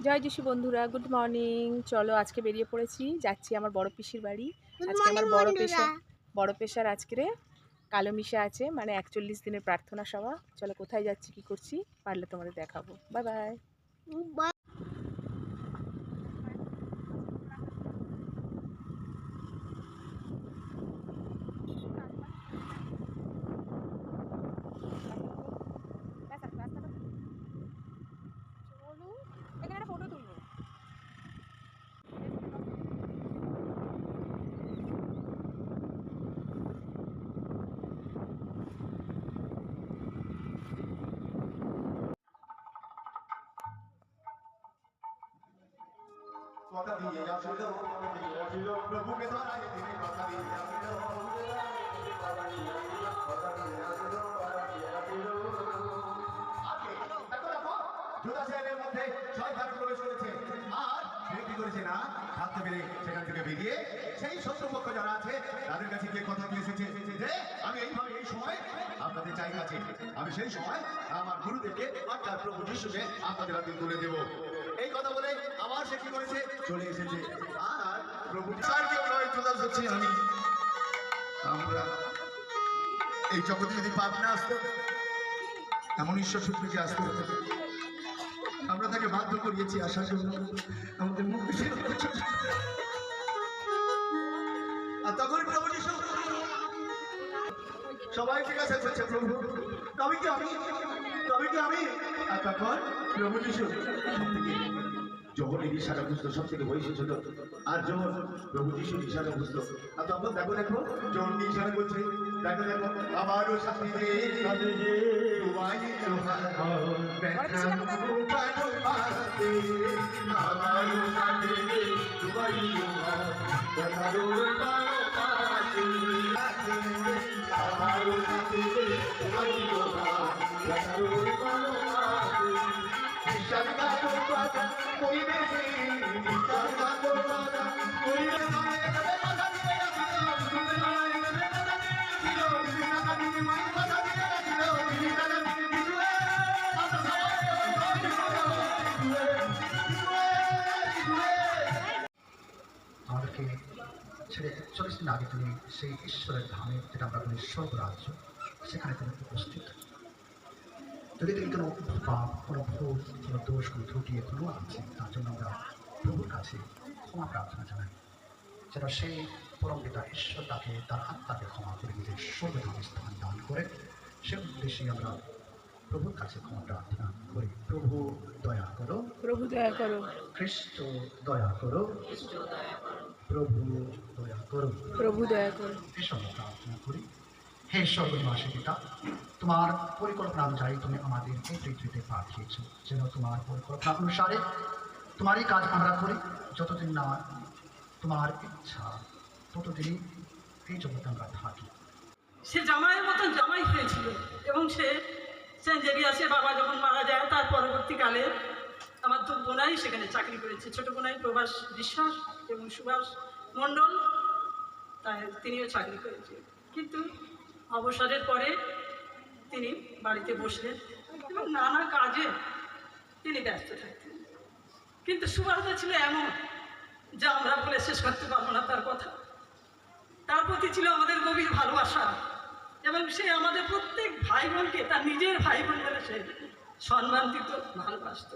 জয় যিশু বন্ধুরা, good morning. চলো আজকে বেরিয়ে পড়েছি, যাচ্ছি আমার বড় পিসির বাড়ি। আজকে আমার বড় পেশার আজকে কালো মিশা আছে, মানে 41 দিনের প্রার্থনা সভা। চলো কোথায় যাচ্ছি, কি করছি, পারলে তোমাদের দেখাবো। Bye bye. এখানে ফটো তুলবো। কথা দিয়ে আসিল প্রভুকে ধরাই তিনি কথা দিয়ে আসিল মধ্যে শয়তান প্রবেশ করেছে আর সে কি করেছে না থাকতে পেরে সেখান থেকে বেরিয়ে সেই শত্রুপক্ষ যারা আছে তাদের কাছে গিয়ে কথা দিয়ে এসেছে যে আমি এইভাবে এই সময় আপনাদের জায়গা আছে, আমি সেই সময় আমার গুরুদেরকে অর্থাৎ প্রভু যিশুকে আপনাদের হাতে তুলে দেব। এই কথা বলে আবার সে কি করেছে, চলে এসেছে। আর প্রভু কেউ নয়, জোদাস হচ্ছে আমি। আমরা এই জগতে যদি পাপ না আসতো, এমন ঈশ্বর শত্রুকে আসতে হতো, আমরা তাকে বাধ্য করিয়েছি আসার জন্য, আমাদের মুক্তি ছিল। আর তখন প্রভু যিশু সবাই জিজ্ঞাসা করছে, প্রভু তবে কি আমি? আর তখন প্রভু যিশু যখন এই ইশারা বুঝতো সব থেকে বয়সী ছিল, আর যখন প্রভু যিশু ইশারা বুঝতো, আর তখন দেখো যখন ইশারা করছে, দেখো আমারও সাথে আমাদেরকে ছেড়ে 41 দিন আগে তুমি সেই ঈশ্বরের ধামে, যেটা আমরা বলি স্বর্গরাজ্য, সেখানে তুমি উপস্থিত। যদি তুমি কোনো পাপ, কোনো ভুল, কোনো দোষ, কোনো ত্রুটি এখনো আছে, তার জন্য আমরা প্রভুর কাছে ক্ষমা প্রার্থনা জানাই, যেন সেই পরম পিতা ঈশ্বর তাকে, তার আত্মাকে ক্ষমা করে নিজের স্বর্গধামে স্থান দান করে। সে উদ্দেশ্যে আমরা প্রভুর কাছে ক্ষমা প্রার্থনা করি। প্রভু দয়া করো, প্রভু দয়া করো, খ্রিস্ট দয়া করো, প্রভু দয়া করো, প্রভু দয়া করো। এসব প্রার্থনা করি। হে স্বর্গনিবাসী পিতা, তোমার পরিকল্পনা অনুযায়ী তুমি আমাদের এই পৃথিবীতে পাঠিয়েছ, যেন তোমার পরিকল্পনা অনুসারে তোমারই কাজ আমরা করি। যতদিন না তোমার ইচ্ছা, ততদিনই এই জগতে আমরা থাকি। সে জামাইয়ের মতন জামাই হয়েছিল, এবং সে সেন্ট জেভিয়ার্সের বাবা যখন মারা যায়, তার পরবর্তীকালে আমার তো বোনাই সেখানে চাকরি করেছে, ছোটো বোনাই প্রভাস বিশ্বাস এবং সুভাষ মণ্ডল, তাই তিনিও চাকরি করেছে। কিন্তু অবসরের পরে তিনি বাড়িতে বসলেন এবং নানা কাজে তিনি ব্যস্ত থাকতেন। কিন্তু সুভাষদা ছিল এমন যা আমরা বলে শেষ করতে পারবো না তার কথা। তার প্রতি ছিল আমাদের গভীর ভালোবাসা, এবং সে আমাদের প্রত্যেক ভাই বোনকে তার নিজের ভাই বোন বলে সে সম্মান দিত, ভালোবাসত।